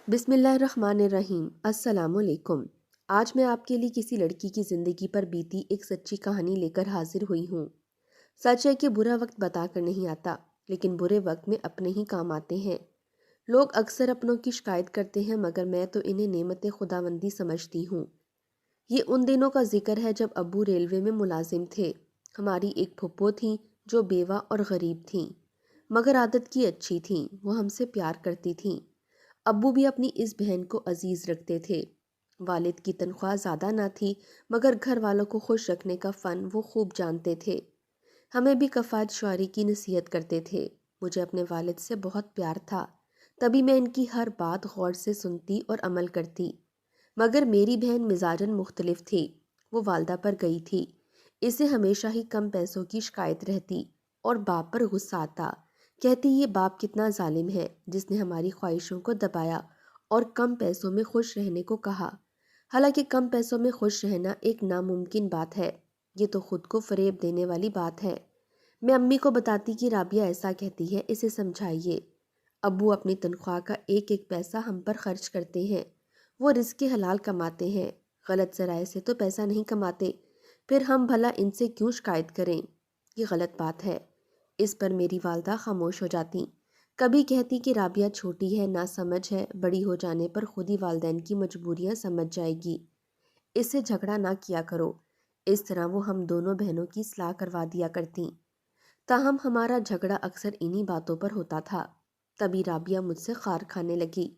बिस्मिल्लाहिर्रहमानिर्रहीम। अस्सलाम वालेकुम। आज मैं आपके लिए किसी लड़की की ज़िंदगी पर बीती एक सच्ची कहानी लेकर हाजिर हुई हूँ। सच है कि बुरा वक्त बताकर नहीं आता, लेकिन बुरे वक्त में अपने ही काम आते हैं। लोग अक्सर अपनों की शिकायत करते हैं, मगर मैं तो इन्हें नेमत खुदावंदी समझती हूँ। ये उन दिनों का जिक्र है जब अब्बू रेलवे में मुलाजिम थे। हमारी एक फुप्पो थी जो बेवा और गरीब थीं, मगर आदत की अच्छी थीं। वो हमसे प्यार करती थीं। अब्बू भी अपनी इस बहन को अजीज़ रखते थे। वालिद की तनख्वाह ज़्यादा ना थी, मगर घर वालों को खुश रखने का फ़न वो खूब जानते थे। हमें भी कफ़ायत शुआरी की नसीहत करते थे। मुझे अपने वालिद से बहुत प्यार था, तभी मैं इनकी हर बात गौर से सुनती और अमल करती। मगर मेरी बहन मिजाजन मुख्तलिफ थी। वो वालदा पर गई थी। इसे हमेशा ही कम पैसों की शिकायत रहती और बाप पर गुस्सा आता। कहती ये बाप कितना जालिम है, जिसने हमारी ख्वाहिशों को दबाया और कम पैसों में खुश रहने को कहा। हालांकि कम पैसों में खुश रहना एक नामुमकिन बात है। ये तो खुद को फरेब देने वाली बात है। मैं अम्मी को बताती कि राबिया ऐसा कहती है, इसे समझाइए। अब्बू अपनी तनख्वाह का एक एक पैसा हम पर खर्च करते हैं। वो रिज़्क़ हलाल कमाते हैं, गलत ज़राए से तो पैसा नहीं कमाते। फिर हम भला इनसे क्यों शिकायत करें? ये गलत बात है। इस पर मेरी वालदा खामोश हो जाती। कभी कहती कि राबिया छोटी है, ना समझ है, बड़ी हो जाने पर खुद ही वालदैन की मजबूरियां समझ जाएगी। इससे झगड़ा ना किया करो। इस तरह वो हम दोनों बहनों की सलाह करवा दिया करती। ताहम हमारा झगड़ा अक्सर इन्हीं बातों पर होता था। तभी राबिया मुझसे खार खाने लगी।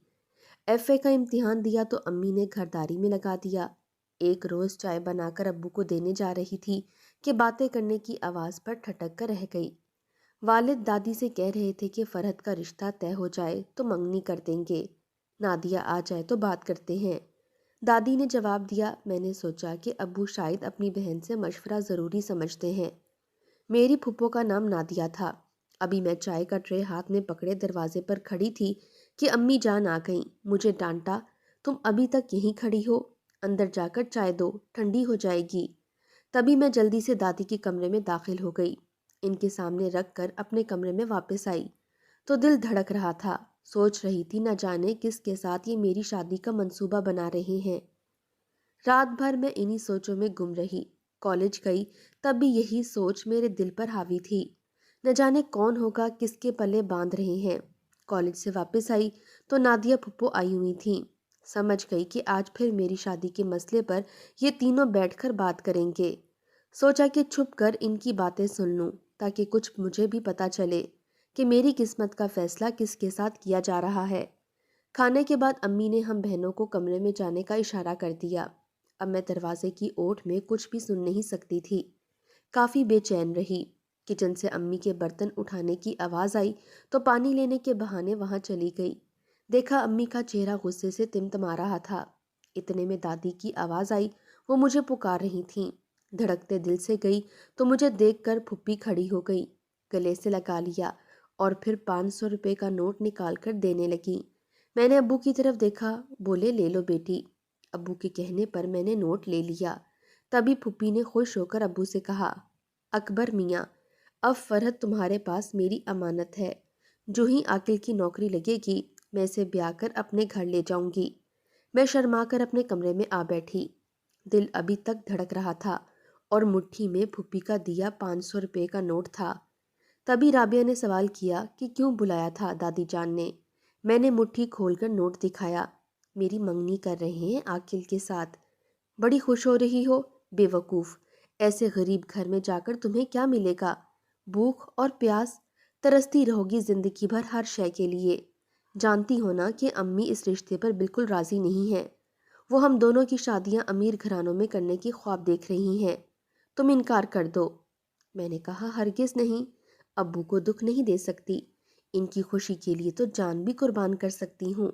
एफए का इम्तिहान दिया तो अम्मी ने घरदारी में लगा दिया। एक रोज़ चाय बनाकर अब्बू को देने जा रही थी कि बातें करने की आवाज़ पर ठटक कर रह गई। वालिद दादी से कह रहे थे कि फरहत का रिश्ता तय हो जाए तो मंगनी कर देंगे, नादिया आ जाए तो बात करते हैं। दादी ने जवाब दिया। मैंने सोचा कि अब्बू शायद अपनी बहन से मशवरा ज़रूरी समझते हैं। मेरी फुप्पो का नाम नादिया था। अभी मैं चाय का ट्रे हाथ में पकड़े दरवाजे पर खड़ी थी कि अम्मी जान आ गईं। मुझे डांटा, तुम अभी तक यहीं खड़ी हो, अंदर जाकर चाय दो, ठंडी हो जाएगी। तभी मैं जल्दी से दादी के कमरे में दाखिल हो गई। इनके सामने रख कर अपने कमरे में वापस आई तो दिल धड़क रहा था। सोच रही थी न जाने किसके साथ ये मेरी शादी का मंसूबा बना रहे हैं। रात भर मैं इन्हीं सोचों में गुम रही। कॉलेज गई तब भी यही सोच मेरे दिल पर हावी थी। न जाने कौन होगा, किसके पल्ले बांध रहे हैं। कॉलेज से वापस आई तो नादिया फुप्पो आई हुई थी। समझ गई कि आज फिर मेरी शादी के मसले पर ये तीनों बैठकर बात करेंगे। सोचा कि छुप कर इनकी बातें सुन लूं, ताकि कुछ मुझे भी पता चले कि मेरी किस्मत का फैसला किसके साथ किया जा रहा है। खाने के बाद अम्मी ने हम बहनों को कमरे में जाने का इशारा कर दिया। अब मैं दरवाजे की ओट में कुछ भी सुन नहीं सकती थी। काफ़ी बेचैन रही। किचन से अम्मी के बर्तन उठाने की आवाज़ आई तो पानी लेने के बहाने वहां चली गई। देखा अम्मी का चेहरा गुस्से से तिमतमा रहा था। इतने में दादी की आवाज़ आई। वो मुझे पुकार रही थीं। धड़कते दिल से गई तो मुझे देखकर फुप्पी खड़ी हो गई, गले से लगा लिया और फिर 500 रुपये का नोट निकाल कर देने लगी। मैंने अब्बू की तरफ देखा। बोले, ले लो बेटी। अब्बू के कहने पर मैंने नोट ले लिया। तभी फुप्पी ने खुश होकर अब्बू से कहा, अकबर मियाँ, अब फरहत तुम्हारे पास मेरी अमानत है। जो ही आकिल की नौकरी लगेगी मैं इसे ब्याह कर अपने घर ले जाऊंगी। मैं शर्मा कर अपने कमरे में आ बैठी। दिल अभी तक धड़क रहा था और मुट्ठी में फुप्पी का दिया 500 रुपये का नोट था। तभी राबिया ने सवाल किया कि क्यों बुलाया था दादी जान ने। मैंने मुट्ठी खोलकर नोट दिखाया। मेरी मंगनी कर रहे हैं आकिल के साथ। बड़ी खुश हो रही हो? बेवकूफ़, ऐसे गरीब घर में जाकर तुम्हें क्या मिलेगा? भूख और प्यास, तरसती रहोगी जिंदगी भर हर शय के लिए। जानती हो ना कि अम्मी इस रिश्ते पर बिल्कुल राज़ी नहीं है। वो हम दोनों की शादियां अमीर घरानों में करने की ख्वाब देख रही हैं। तुम इनकार कर दो। मैंने कहा, हरगिज़ नहीं। अब्बू को दुख नहीं दे सकती। इनकी खुशी के लिए तो जान भी कुर्बान कर सकती हूँ।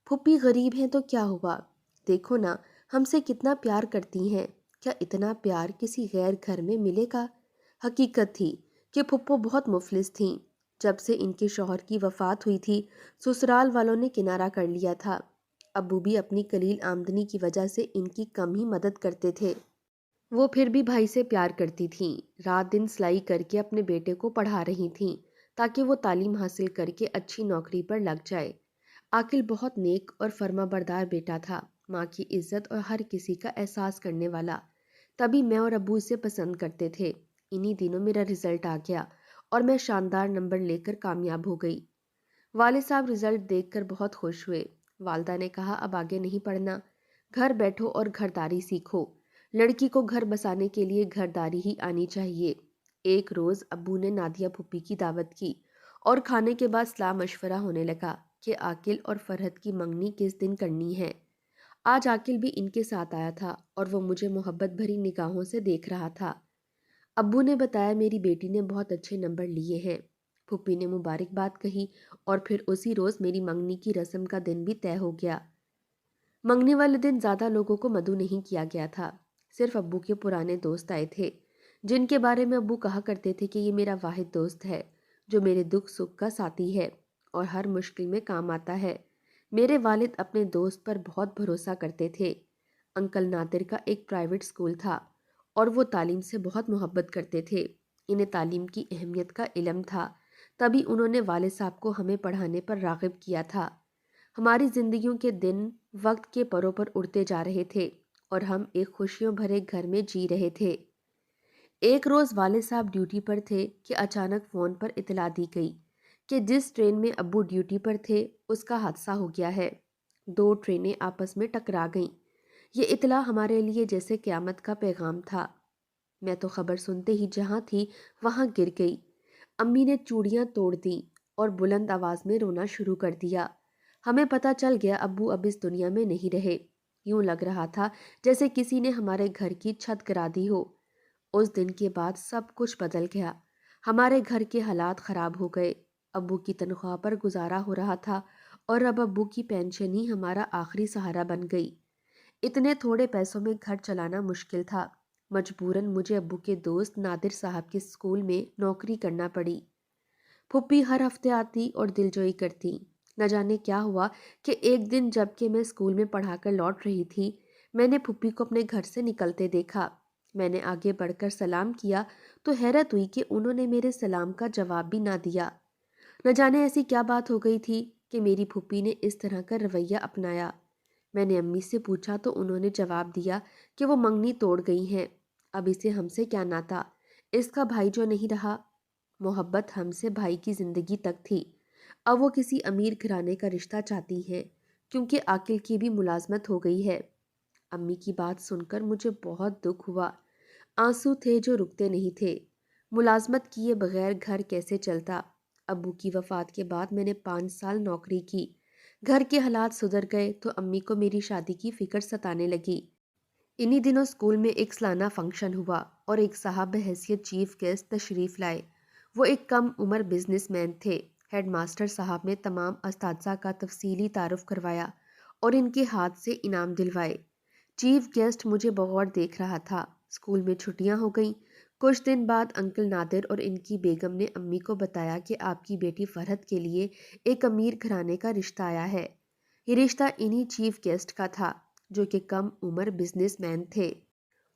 फुप्पी गरीब हैं तो क्या हुआ? देखो ना, हमसे कितना प्यार करती हैं। क्या इतना प्यार किसी गैर घर में मिलेगा? हकीकत थी कि फुप्पो बहुत मुफलिस थीं। जब से इनके शौहर की वफ़ात हुई थी, ससुराल वालों ने किनारा कर लिया था। अब्बू भी अपनी कलील आमदनी की वजह से इनकी कम ही मदद करते थे। वो फिर भी भाई से प्यार करती थीं। रात दिन सिलाई करके अपने बेटे को पढ़ा रही थीं ताकि वो तालीम हासिल करके अच्छी नौकरी पर लग जाए। عاقل بہت نیک اور فرما بردار بیٹا تھا، ماں کی عزت اور ہر کسی کا احساس کرنے والا، تبھی میں اور ابو اسے پسند کرتے تھے۔ انہی دنوں میرا رزلٹ آ گیا اور میں شاندار نمبر لے کر کامیاب ہو گئی۔ والد صاحب رزلٹ دیکھ کر بہت خوش ہوئے۔ والدہ نے کہا اب آگے نہیں پڑھنا، گھر بیٹھو اور گھرداری سیکھو، لڑکی کو گھر بسانے کے لیے گھرداری ہی آنی چاہیے۔ ایک روز ابو نے نادیہ پھوپھی کی دعوت کی اور کھانے کے بعد صلاح مشورہ ہونے لگا کہ عاقل اور فرحت کی منگنی کس دن کرنی ہے۔ آج عاقل بھی ان کے ساتھ آیا تھا اور وہ مجھے محبت بھری نگاہوں سے دیکھ رہا تھا۔ ابو نے بتایا میری بیٹی نے بہت اچھے نمبر لیے ہیں۔ پھوپھی نے مبارکباد کہی اور پھر اسی روز میری منگنی کی رسم کا دن بھی طے ہو گیا۔ منگنی والے دن زیادہ لوگوں کو مدعو نہیں کیا گیا تھا، صرف ابو کے پرانے دوست آئے تھے، جن کے بارے میں ابو کہا کرتے تھے کہ یہ میرا واحد دوست ہے جو میرے دکھ سکھ کا ساتھی ہے اور ہر مشکل میں کام آتا ہے۔ میرے والد اپنے دوست پر بہت بھروسہ کرتے تھے۔ انکل نادر کا ایک پرائیویٹ اسکول تھا اور وہ تعلیم سے بہت محبت کرتے تھے۔ انہیں تعلیم کی اہمیت کا علم تھا، تبھی انہوں نے والد صاحب کو ہمیں پڑھانے پر راغب کیا تھا۔ ہماری زندگیوں کے دن وقت کے پروں پر اڑتے جا رہے تھے اور ہم ایک خوشیوں بھرے گھر میں جی رہے تھے۔ ایک روز والد صاحب ڈیوٹی پر تھے کہ اچانک فون پر اطلاع دی گئی کہ جس ٹرین میں ابو ڈیوٹی پر تھے اس کا حادثہ ہو گیا ہے۔ دو ٹرینیں آپس میں ٹکرا گئیں۔ یہ اطلاع ہمارے لیے جیسے قیامت کا پیغام تھا۔ میں تو خبر سنتے ہی جہاں تھی وہاں گر گئی۔ امی نے چوڑیاں توڑ دیں اور بلند آواز میں رونا شروع کر دیا۔ ہمیں پتہ چل گیا ابو اب اس دنیا میں نہیں رہے۔ یوں لگ رہا تھا جیسے کسی نے ہمارے گھر کی چھت گرا دی ہو۔ اس دن کے بعد سب کچھ بدل گیا۔ ہمارے گھر کے حالات خراب ہو گئے۔ ابو کی تنخواہ پر گزارا ہو رہا تھا اور اب ابو کی پینشن ہی ہمارا آخری سہارا بن گئی۔ اتنے تھوڑے پیسوں میں گھر چلانا مشکل تھا۔ مجبوراً مجھے ابو کے دوست نادر صاحب کے اسکول میں نوکری کرنا پڑی۔ پھوپھی ہر ہفتے آتی اور دلجوئی کرتی۔ نہ جانے کیا ہوا کہ ایک دن جب کہ میں اسکول میں پڑھا کر لوٹ رہی تھی، میں نے پھوپھی کو اپنے گھر سے نکلتے دیکھا۔ میں نے آگے بڑھ کر سلام کیا تو حیرت ہوئی کہ انہوں نے میرے سلام کا جواب بھی نہ دیا۔ نہ جانے ایسی کیا بات ہو گئی تھی کہ میری پھوپھی نے اس طرح کا رویہ اپنایا۔ میں نے امی سے پوچھا تو انہوں نے جواب دیا کہ وہ منگنی توڑ گئی ہیں، اب اسے ہم سے کیا ناتا، اس کا بھائی جو نہیں رہا۔ محبت ہم سے بھائی کی زندگی تک تھی، اب وہ کسی امیر گھرانے کا رشتہ چاہتی ہیں کیونکہ عاقل کی بھی ملازمت ہو گئی ہے۔ امی کی بات سن کر مجھے بہت دکھ ہوا۔ آنسو تھے جو رکتے نہیں تھے۔ ملازمت کیے بغیر گھر کیسے چلتا؟ ابو کی وفات کے بعد میں نے 5 سال نوکری کی۔ گھر کے حالات سدھر گئے تو امی کو میری شادی کی فکر ستانے لگی۔ انہی دنوں اسکول میں ایک سالانہ فنکشن ہوا اور ایک صاحب بحیثیت چیف گیسٹ تشریف لائے۔ وہ ایک کم عمر بزنس مین تھے۔ ہیڈ ماسٹر صاحب نے تمام اساتذہ کا تفصیلی تعارف کروایا اور ان کے ہاتھ سے انعام دلوائے۔ چیف گیسٹ مجھے بغور دیکھ رہا تھا۔ اسکول میں چھٹیاں ہو گئیں۔ کچھ دن بعد انکل نادر اور ان کی بیگم نے امی کو بتایا کہ آپ کی بیٹی فرحت کے لیے ایک امیر گھرانے کا رشتہ آیا ہے۔ یہ رشتہ انہی چیف گیسٹ کا تھا جو کہ کم عمر بزنس مین تھے۔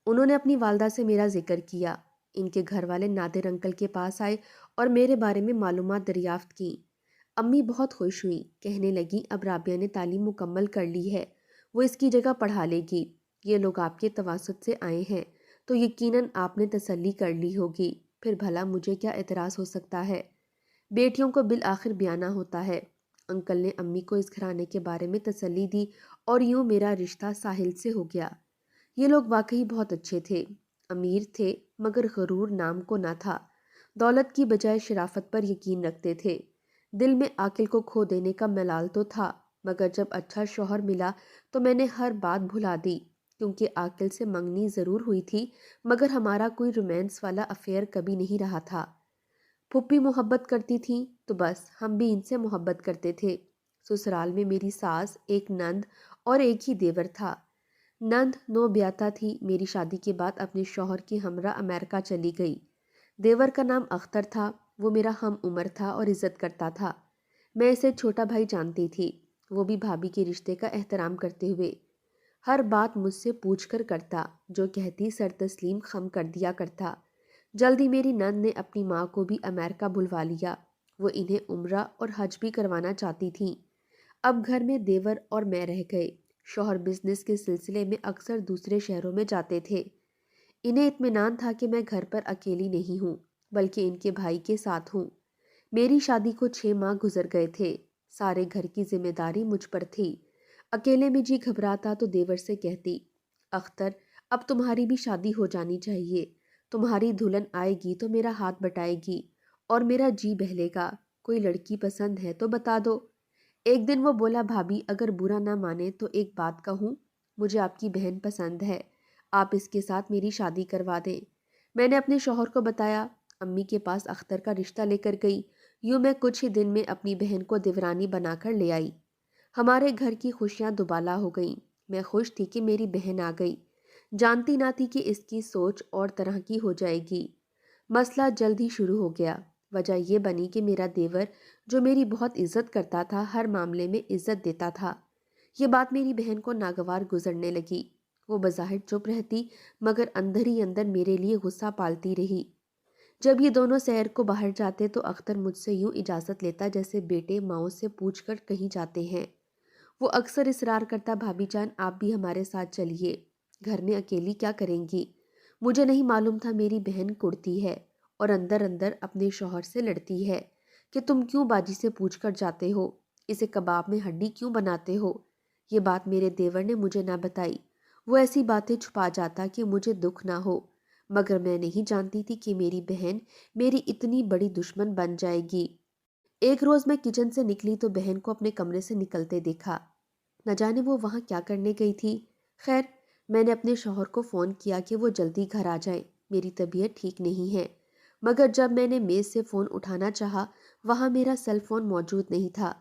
انہوں نے اپنی والدہ سے میرا ذکر کیا۔ ان کے گھر والے نادر انکل کے پاس آئے اور میرے بارے میں معلومات دریافت کی۔ امی بہت خوش ہوئیں، کہنے لگیں اب رابعہ نے تعلیم مکمل کر لی ہے، وہ اس کی جگہ پڑھا لے گی۔ یہ لوگ آپ کے تواسط سے آئے ہیں تو یقیناً آپ نے تسلی کر لی ہوگی، پھر بھلا مجھے کیا اعتراض ہو سکتا ہے؟ بیٹیوں کو بالآخر بیانہ ہوتا ہے۔ انکل نے امی کو اس گھرانے کے بارے میں تسلی دی اور یوں میرا رشتہ ساحل سے ہو گیا۔ یہ لوگ واقعی بہت اچھے تھے، امیر تھے مگر غرور نام کو نہ تھا، دولت کی بجائے شرافت پر یقین رکھتے تھے۔ دل میں عاقل کو کھو دینے کا ملال تو تھا مگر جب اچھا شوہر ملا تو میں نے ہر بات بھلا دی، کیونکہ عاقل سے منگنی ضرور ہوئی تھی مگر ہمارا کوئی رومانس والا افیئر کبھی نہیں رہا تھا۔ پھوپھی محبت کرتی تھیں تو بس ہم بھی ان سے محبت کرتے تھے۔ سسرال میں میری ساس، ایک نند اور ایک ہی دیور تھا۔ نند نو بیاتہ تھی، میری شادی کے بعد اپنے شوہر کی ہمراہ امریکہ چلی گئی۔ دیور کا نام اختر تھا، وہ میرا ہم عمر تھا اور عزت کرتا تھا۔ میں اسے چھوٹا بھائی جانتی تھی، وہ بھی بھابھی کے رشتے کا احترام کرتے ہوئے ہر بات مجھ سے پوچھ کر کرتا، جو کہتی سر تسلیم خم کر دیا کرتا۔ جلدی میری نند نے اپنی ماں کو بھی امریکہ بلوا لیا، وہ انہیں عمرہ اور حج بھی کروانا چاہتی تھیں۔ अब घर में देवर और मैं रह गए। शौहर बिजनेस के सिलसिले में अक्सर दूसरे शहरों में जाते थे। इन्हें इत्मीनान था कि मैं घर पर अकेली नहीं हूँ, बल्कि इनके भाई के साथ हूँ। मेरी शादी को 6 माह गुजर गए थे। सारे घर की जिम्मेदारी मुझ पर थी। अकेले में जी घबराता तो देवर से कहती, अख्तर, अब तुम्हारी भी शादी हो जानी चाहिए। तुम्हारी दुल्हन आएगी तो मेरा हाथ बटाएगी और मेरा जी बहलेगा। कोई लड़की पसंद है तो बता दो। एक दिन वो बोला, भाभी अगर बुरा ना माने तो एक बात कहूँ, मुझे आपकी बहन पसंद है। आप इसके साथ मेरी शादी करवा दें। मैंने अपने शौहर को बताया। अम्मी के पास अख्तर का रिश्ता लेकर गई। यूँ मैं कुछ ही दिन में अपनी बहन को देवरानी बनाकर ले आई। हमारे घर की खुशियाँ दुबाला हो गईं। मैं खुश थी कि मेरी बहन आ गई। जानती ना थी कि इसकी सोच और तरह की हो जाएगी। मसला जल्द ही शुरू हो गया। वजह यह बनी कि मेरा देवर, जो मेरी बहुत इज्जत करता था, हर मामले में इज्जत देता था। ये बात मेरी बहन को नागवार गुजरने लगी। वो बज़ाहिर चुप रहती, मगर अंदर ही अंदर मेरे लिए गुस्सा पालती रही। जब ये दोनों शहर को बाहर जाते तो अख्तर मुझसे यूं इजाज़त लेता जैसे बेटे माओ से पूछ कर कहीं जाते हैं। वो अक्सर इसरार करता, भाभी जान आप भी हमारे साथ चलिए। घर में अकेली क्या करेंगी? मुझे नहीं मालूम था मेरी बहन कुड़ती है और अंदर अंदर अपने शौहर से लड़ती है कि तुम क्यों बाजी से पूछ कर जाते हो, इसे कबाब में हड्डी क्यों बनाते हो। ये बात मेरे देवर ने मुझे ना बताई। वो ऐसी बातें छुपा जाता कि मुझे दुख ना हो, मगर मैं नहीं जानती थी कि मेरी बहन मेरी इतनी बड़ी दुश्मन बन जाएगी। एक रोज मैं किचन से निकली तो बहन को अपने कमरे से निकलते देखा। न जाने वो वहाँ क्या करने गई थी। खैर, मैंने अपने शौहर को फ़ोन किया कि वो जल्दी घर आ जाए, मेरी तबीयत ठीक नहीं है। मगर जब मैंने मेज़ से फ़ोन उठाना चाहा, वहाँ मेरा सेल फ़ोन मौजूद नहीं था।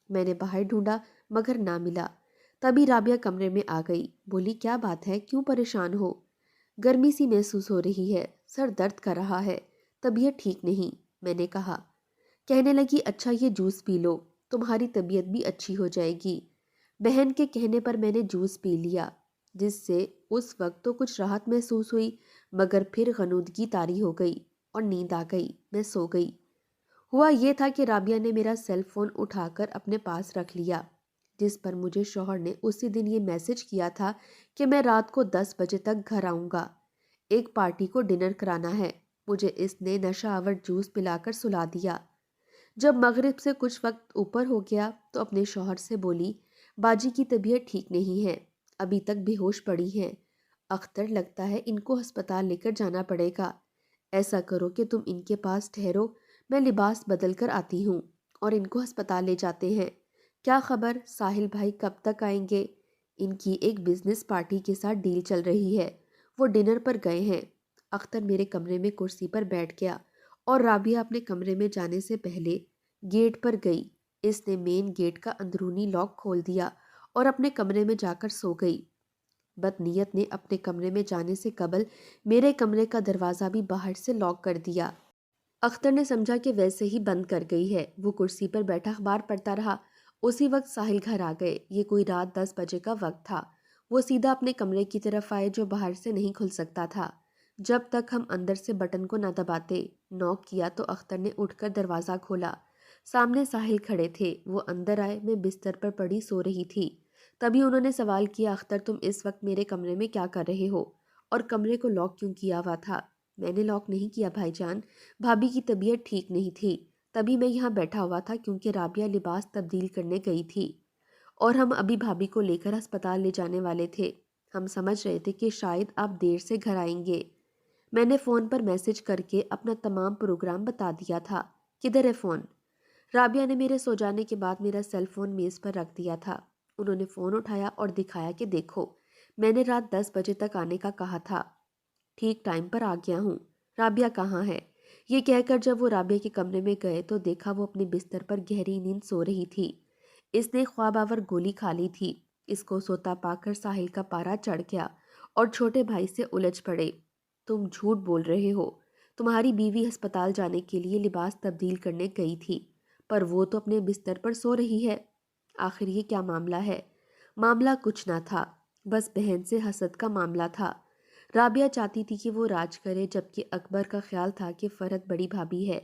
मैंने बाहर ढूंढा, मगर ना मिला। तभी राबिया कमरे में आ गई। बोली, क्या बात है, क्यों परेशान हो? गर्मी सी महसूस हो रही है, सर दर्द कर रहा है, तबीयत ठीक नहीं, मैंने कहा। कहने लगी, अच्छा ये जूस पी लो, तुम्हारी तबीयत भी अच्छी हो जाएगी। बहन के कहने पर मैंने जूस पी लिया, जिससे उस वक्त तो कुछ राहत महसूस हुई, मगर फिर गनूदगी तारी हो गई और नींद आ गई। मैं सो गई। हुआ ये था कि राबिया ने मेरा सेल फोन उठाकर अपने पास रख लिया, जिस पर मुझे शौहर ने उसी दिन ये मैसेज किया था कि मैं रात को 10 बजे तक घर आऊँगा। एक पार्टी को डिनर कराना है। मुझे इसने नशा आवर जूस पिलाकर सुला दिया। जब मगरिब से कुछ वक्त ऊपर हो गया तो अपने शौहर से बोली, बाजी की तबीयत ठीक नहीं है, अभी तक बेहोश पड़ी हैं। अख्तर, लगता है इनको अस्पताल लेकर जाना पड़ेगा। ऐसा करो कि तुम इनके पास ठहरो, मैं लिबास बदल कर आती हूँ और इनको अस्पताल ले जाते हैं। क्या खबर, साहिल भाई कब तक आएंगे? इनकी एक बिजनेस पार्टी के साथ डील चल रही है, वो डिनर पर गए हैं। अख्तर मेरे कमरे में कुर्सी पर बैठ गया और राबिया अपने कमरे में जाने से पहले गेट पर गई। इसने मेन गेट का अंदरूनी लॉक खोल दिया और अपने कमरे में जाकर सो गई। बदनीयत ने अपने कमरे में जाने से कबल मेरे कमरे का दरवाज़ा भी बाहर से लॉक कर दिया। अख्तर ने समझा कि वैसे ही बंद कर गई है। वो कुर्सी पर बैठा अखबार पढ़ता रहा। उसी वक्त साहिल घर आ गए। ये कोई रात 10 बजे का वक्त था। वो सीधा अपने कमरे की तरफ आए, जो बाहर से नहीं खुल सकता था जब तक हम अंदर से बटन को न दबाते। नॉक किया तो अख्तर ने उठकर दरवाज़ा खोला। सामने साहिल खड़े थे। वो अंदर आए। मैं बिस्तर पर पड़ी सो रही थी। तभी उन्होंने सवाल किया, अख्तर तुम इस वक्त मेरे कमरे में क्या कर रहे हो और कमरे को लॉक क्यों किया हुआ था? मैंने लॉक नहीं किया भाईजान, भाभी की तबीयत ठीक नहीं थी, तभी मैं यहाँ बैठा हुआ था, क्योंकि राबिया लिबास तब्दील करने गई थी और हम अभी भाभी को लेकर अस्पताल ले जाने वाले थे। हम समझ रहे थे कि शायद आप देर से घर आएंगे। मैंने फ़ोन पर मैसेज करके अपना तमाम प्रोग्राम बता दिया था। किधर है फ़ोन? राबिया ने मेरे सो जाने के बाद मेरा सेल फ़ोन मेज़ पर रख दिया था। उन्होंने फ़ोन उठाया और दिखाया कि देखो, मैंने रात 10 बजे तक आने का कहा था, ठीक टाइम पर आ गया हूँ। राबिया कहाँ है? ये कहकर जब वो राबिया के कमरे में गए तो देखा वो अपने बिस्तर पर गहरी नींद सो रही थी। इसने ख्वाब आवर गोली खा ली थी। इसको सोता पाकर साहिल का पारा चढ़ गया और छोटे भाई से उलझ पड़े। तुम झूठ बोल रहे हो। तुम्हारी बीवी अस्पताल जाने के लिए लिबास तब्दील करने गई थी, पर वो तो अपने बिस्तर पर सो रही है। आखिर ये क्या मामला है? मामला कुछ ना था, बस बहन से हसद का मामला था। राबिया चाहती थी कि वो राज करे, जबकि अकबर का ख्याल था कि फरहत बड़ी भाभी है।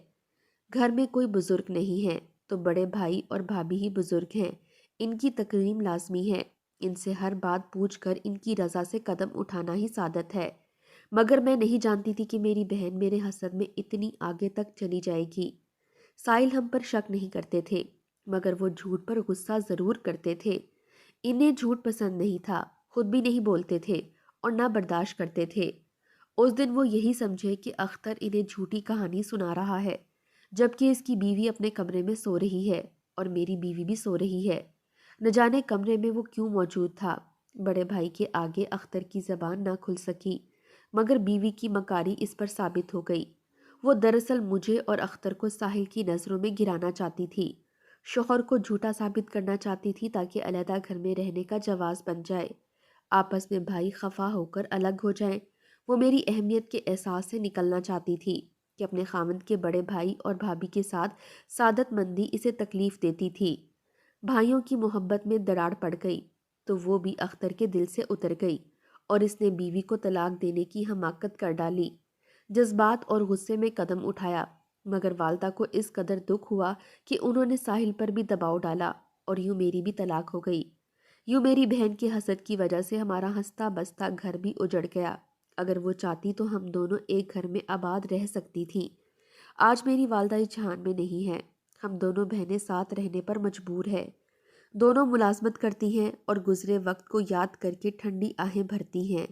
घर में कोई बुजुर्ग नहीं है तो बड़े भाई और भाभी ही बुजुर्ग हैं, ان کی تکریم لازمی ہے، ان سے ہر بات پوچھ کر ان کی رضا سے قدم اٹھانا ہی سعادت ہے۔ مگر میں نہیں جانتی تھی کہ میری بہن میرے حسد میں اتنی آگے تک چلی جائے گی۔ ساحل ہم پر شک نہیں کرتے تھے، مگر وہ جھوٹ پر غصہ ضرور کرتے تھے۔ انہیں جھوٹ پسند نہیں تھا، خود بھی نہیں بولتے تھے اور نہ برداشت کرتے تھے۔ اس دن وہ یہی سمجھے کہ اختر انہیں جھوٹی کہانی سنا رہا ہے، جبکہ اس کی بیوی اپنے کمرے میں سو رہی ہے اور میری بیوی بھی سو رہی ہے۔ نہ جانے کمرے میں وہ کیوں موجود تھا۔ بڑے بھائی کے آگے اختر کی زبان نہ کھل سکی، مگر بیوی کی مکاری اس پر ثابت ہو گئی۔ وہ دراصل مجھے اور اختر کو ساحل کی نظروں میں گرانا چاہتی تھی، شوہر کو جھوٹا ثابت کرنا چاہتی تھی تاکہ علیحدہ گھر میں رہنے کا جواز بن جائے، آپس میں بھائی خفا ہو کر الگ ہو جائیں۔ وہ میری اہمیت کے احساس سے نکلنا چاہتی تھی کہ اپنے خاوند کے بڑے بھائی اور بھابھی کے ساتھ سعادت مندی اسے تکلیف دیتی تھی۔ بھائیوں کی محبت میں دراڑ پڑ گئی تو وہ بھی اختر کے دل سے اتر گئی اور اس نے بیوی کو طلاق دینے کی حماقت کر ڈالی۔ جذبات اور غصے میں قدم اٹھایا، مگر والدہ کو اس قدر دکھ ہوا کہ انہوں نے ساحل پر بھی دباؤ ڈالا اور یوں میری بھی طلاق ہو گئی۔ یوں میری بہن کے حسد کی وجہ سے ہمارا ہنستا بستا گھر بھی اجڑ گیا۔ اگر وہ چاہتی تو ہم دونوں ایک گھر میں آباد رہ سکتی تھیں۔ آج میری والدہ اس جہان میں نہیں ہے، ہم دونوں بہنیں ساتھ رہنے پر مجبور ہیں۔ دونوں ملازمت کرتی ہیں اور گزرے وقت کو یاد کر کے ٹھنڈی آہیں بھرتی ہیں۔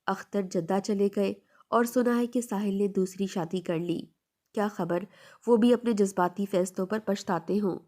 اختر جدہ چلے گئے اور سنا ہے کہ ساحل نے دوسری شادی کر لی۔ کیا خبر وہ بھی اپنے جذباتی فیصلوں پر پچھتاتے ہوں۔